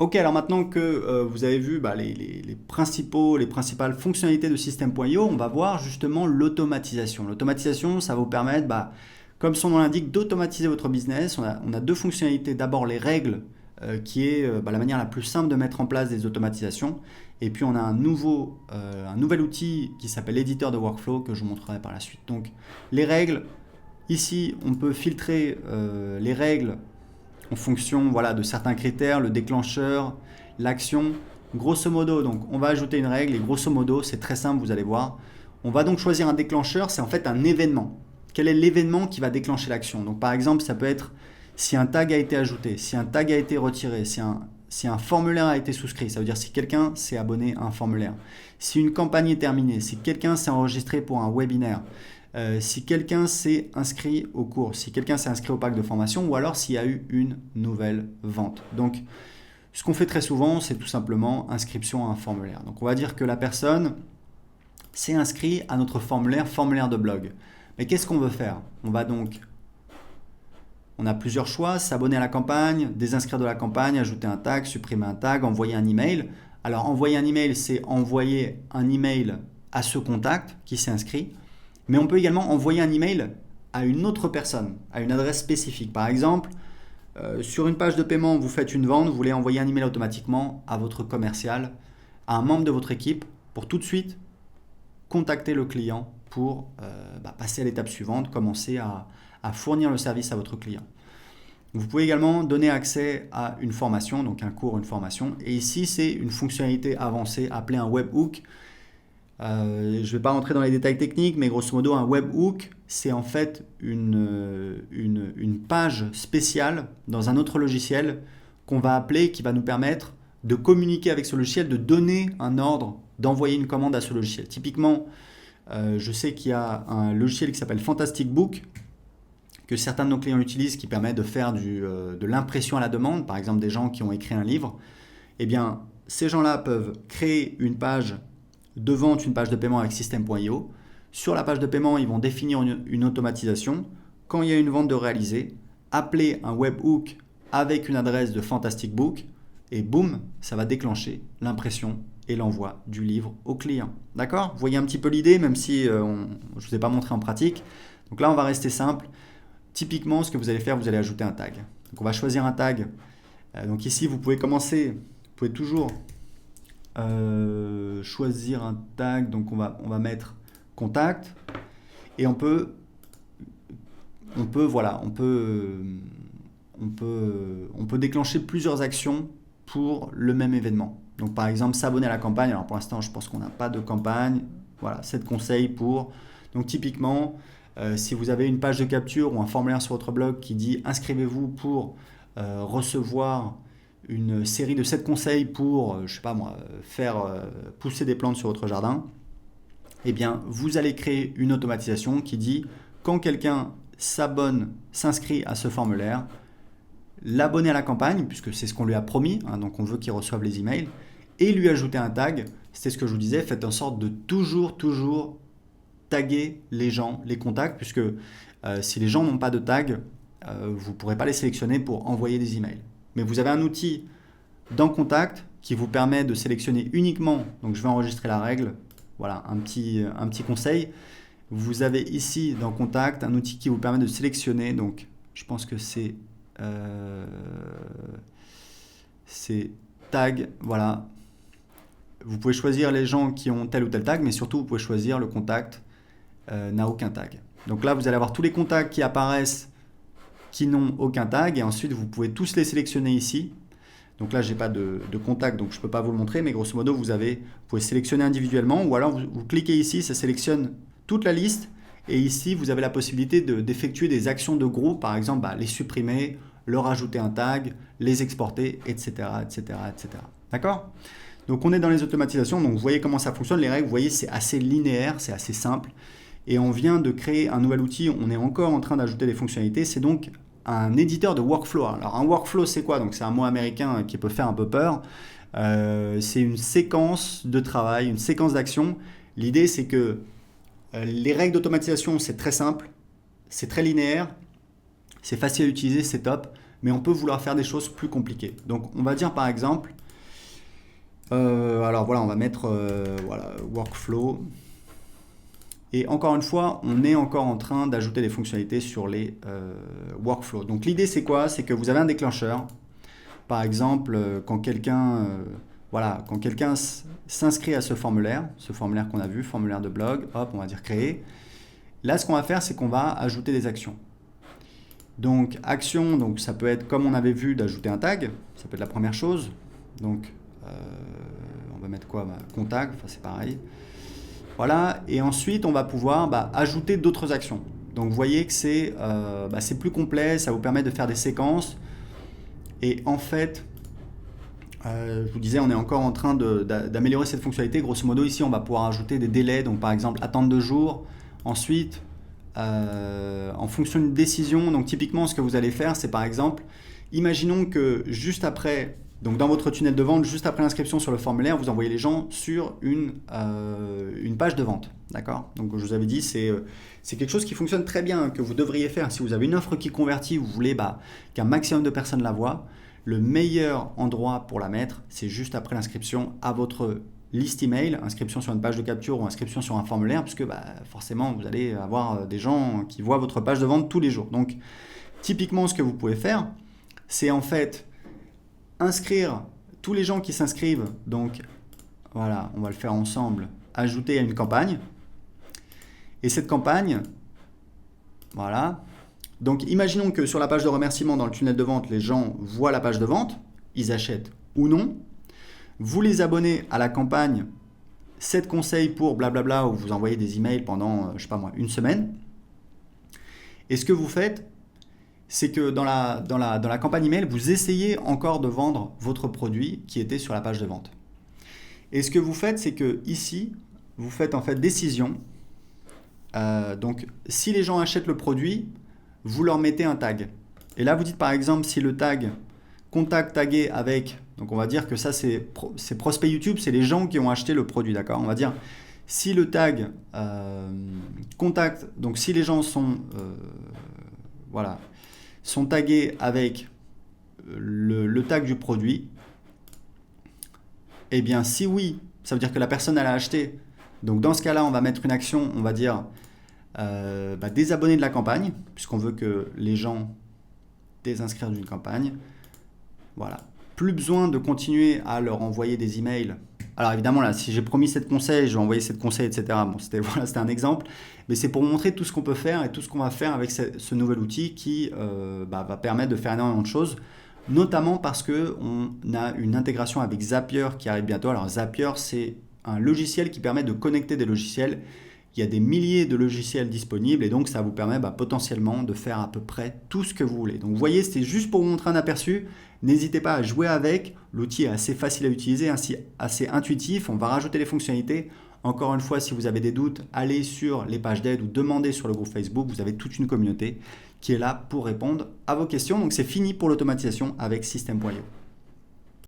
Ok, alors maintenant que vous avez vu les principales fonctionnalités de System.io, on va voir justement l'automatisation. L'automatisation, ça va vous permettre, comme son nom l'indique, d'automatiser votre business. On a deux fonctionnalités. D'abord les règles, qui est la manière la plus simple de mettre en place des automatisations. Et puis on a un nouvel outil qui s'appelle l'éditeur de workflow que je vous montrerai par la suite. Donc les règles, ici on peut filtrer les règles en fonction de certains critères, le déclencheur, l'action. Grosso modo, donc on va ajouter une règle et grosso modo, c'est très simple, vous allez voir. On va donc choisir un déclencheur, c'est en fait un événement. Quel est l'événement qui va déclencher l'action? Donc par exemple, ça peut être si un tag a été ajouté, si un tag a été retiré, si un formulaire a été souscrit, ça veut dire si quelqu'un s'est abonné à un formulaire, si une campagne est terminée, si quelqu'un s'est enregistré pour un webinaire, si quelqu'un s'est inscrit au cours, si quelqu'un s'est inscrit au pack de formation ou alors s'il y a eu une nouvelle vente. Donc, ce qu'on fait très souvent, c'est tout simplement inscription à un formulaire. Donc, on va dire que la personne s'est inscrite à notre formulaire de blog. Mais qu'est-ce qu'on veut faire? On a plusieurs choix, s'abonner à la campagne, désinscrire de la campagne, ajouter un tag, supprimer un tag, envoyer un email. Alors, envoyer un email, c'est envoyer un email à ce contact qui s'est inscrit. Mais on peut également envoyer un email à une autre personne, à une adresse spécifique. Par exemple, sur une page de paiement, vous faites une vente, vous voulez envoyer un email automatiquement à votre commercial, à un membre de votre équipe, pour tout de suite contacter le client pour passer à l'étape suivante, commencer à fournir le service à votre client. Vous pouvez également donner accès à une formation, donc un cours, une formation. Et ici, c'est une fonctionnalité avancée appelée un webhook. Je ne vais pas rentrer dans les détails techniques, mais grosso modo, un webhook, c'est en fait une page spéciale dans un autre logiciel qu'on va appeler, qui va nous permettre de communiquer avec ce logiciel, de donner un ordre, d'envoyer une commande à ce logiciel. Typiquement, je sais qu'il y a un logiciel qui s'appelle Fantastic Book, que certains de nos clients utilisent, qui permet de faire de l'impression à la demande, par exemple des gens qui ont écrit un livre. Eh bien, ces gens-là peuvent créer une page de vente, une page de paiement avec System.io. Sur la page de paiement, ils vont définir une automatisation. Quand il y a une vente de réaliser, appeler un webhook avec une adresse de Fantastic Book et boum, ça va déclencher l'impression et l'envoi du livre au client. D'accord? Vous voyez un petit peu l'idée, même si je ne vous ai pas montré en pratique. Donc là, on va rester simple. Typiquement, ce que vous allez faire, vous allez ajouter un tag. Donc on va choisir un tag. Donc ici, vous pouvez toujours choisir un tag. Donc on va mettre contact et on peut déclencher plusieurs actions pour le même événement. Donc par exemple s'abonner à la campagne. Alors pour l'instant, je pense qu'on n'a pas de campagne. Voilà, 7 conseils pour. Donc typiquement, si vous avez une page de capture ou un formulaire sur votre blog qui dit inscrivez-vous pour recevoir une série de 7 conseils pour, faire pousser des plantes sur votre jardin, eh bien, vous allez créer une automatisation qui dit quand quelqu'un s'inscrit à ce formulaire, l'abonner à la campagne, puisque c'est ce qu'on lui a promis, donc on veut qu'il reçoive les emails, et lui ajouter un tag. C'était ce que je vous disais, faites en sorte de toujours taguer les gens, les contacts, puisque si les gens n'ont pas de tag, vous ne pourrez pas les sélectionner pour envoyer des emails. Mais vous avez un outil dans Contact qui vous permet de sélectionner uniquement, donc je vais enregistrer la règle, voilà un petit conseil. Vous avez ici dans Contact un outil qui vous permet de sélectionner, donc je pense que c'est tag, voilà. Vous pouvez choisir les gens qui ont tel ou tel tag, mais surtout vous pouvez choisir le contact n'a aucun tag. Donc là, vous allez avoir tous les contacts qui apparaissent qui n'ont aucun tag, et ensuite vous pouvez tous les sélectionner ici. Donc là, j'ai pas de contact, donc je peux pas vous le montrer, mais grosso modo, vous pouvez sélectionner individuellement, ou alors vous cliquez ici, ça sélectionne toute la liste, et ici, vous avez la possibilité d'effectuer des actions de groupe, par exemple, les supprimer, leur ajouter un tag, les exporter, etc., etc., etc. D'accord? Donc on est dans les automatisations, donc vous voyez comment ça fonctionne, les règles, vous voyez, c'est assez linéaire, c'est assez simple. Et on vient de créer un nouvel outil, on est encore en train d'ajouter des fonctionnalités, c'est donc un éditeur de workflow. Alors un workflow, c'est quoi? Donc c'est un mot américain qui peut faire un peu peur. C'est une séquence de travail, une séquence d'action. L'idée, c'est que les règles d'automatisation, c'est très simple, c'est très linéaire, c'est facile à utiliser, c'est top. mais on peut vouloir faire des choses plus compliquées. Donc on va dire par exemple, alors voilà, on va mettre voilà, workflow. Et encore une fois, on est encore en train d'ajouter des fonctionnalités sur les workflows. Donc l'idée c'est quoi? C'est que vous avez un déclencheur. Par exemple, quand quelqu'un voilà, quand quelqu'un s'inscrit à ce formulaire qu'on a vu, formulaire de blog, hop, on va dire créer. Là, ce qu'on va faire, c'est qu'on va ajouter des actions. Donc, action, donc ça peut être, comme on avait vu, d'ajouter un tag. Ça peut être la première chose. Donc, on va mettre quoi? Contact, enfin, c'est pareil. Voilà, et ensuite, on va pouvoir ajouter d'autres actions. Donc, vous voyez que c'est plus complet, ça vous permet de faire des séquences. Et en fait, je vous disais, on est encore en train d'améliorer cette fonctionnalité. Grosso modo, ici, on va pouvoir ajouter des délais. Donc, par exemple, attendre 2 jours. Ensuite, en fonction d'une décision, donc typiquement, ce que vous allez faire, c'est par exemple, imaginons que juste après, donc dans votre tunnel de vente, juste après l'inscription sur le formulaire, vous envoyez les gens sur une page de vente. D'accord? Donc, je vous avais dit, c'est quelque chose qui fonctionne très bien, que vous devriez faire. Si vous avez une offre qui convertit, vous voulez qu'un maximum de personnes la voient. Le meilleur endroit pour la mettre, c'est juste après l'inscription à votre liste email, inscription sur une page de capture ou inscription sur un formulaire, puisque forcément vous allez avoir des gens qui voient votre page de vente tous les jours. Donc typiquement ce que vous pouvez faire, c'est en fait inscrire tous les gens qui s'inscrivent, donc voilà, on va le faire ensemble, ajouter à une campagne. Et cette campagne, voilà. Donc imaginons que sur la page de remerciement dans le tunnel de vente, les gens voient la page de vente, ils achètent ou non. Vous les abonnez à la campagne 7 conseils pour blablabla où vous envoyez des emails pendant, je sais pas moi, une semaine. Et ce que vous faites, c'est que dans la campagne email, vous essayez encore de vendre votre produit qui était sur la page de vente. Et ce que vous faites, c'est que ici, vous faites en fait décision. Donc si les gens achètent le produit, vous leur mettez un tag. Et là, vous dites par exemple si le tag contact tagué avec, donc on va dire que ça c'est prospect YouTube, c'est les gens qui ont acheté le produit, d'accord? On va dire si le tag contact, donc si les gens sont sont tagués avec le tag du produit, eh bien si oui, ça veut dire que la personne elle a acheté. Donc dans ce cas-là, on va mettre une action, on va dire désabonner de la campagne, puisqu'on veut que les gens désinscrivent d'une campagne. Voilà. Plus besoin de continuer à leur envoyer des emails. Alors évidemment, là, si j'ai promis 7 conseils, je vais envoyer 7 conseils, etc. Bon, c'était un exemple. Mais c'est pour montrer tout ce qu'on peut faire et tout ce qu'on va faire avec ce nouvel outil qui va permettre de faire énormément de choses. Notamment parce qu'on a une intégration avec Zapier qui arrive bientôt. Alors Zapier, c'est un logiciel qui permet de connecter des logiciels. Il y a des milliers de logiciels disponibles et donc ça vous permet potentiellement de faire à peu près tout ce que vous voulez. Donc vous voyez, c'était juste pour vous montrer un aperçu. N'hésitez pas à jouer avec. L'outil est assez facile à utiliser, assez intuitif. On va rajouter les fonctionnalités. Encore une fois, si vous avez des doutes, allez sur les pages d'aide ou demandez sur le groupe Facebook. Vous avez toute une communauté qui est là pour répondre à vos questions. Donc c'est fini pour l'automatisation avec System.io.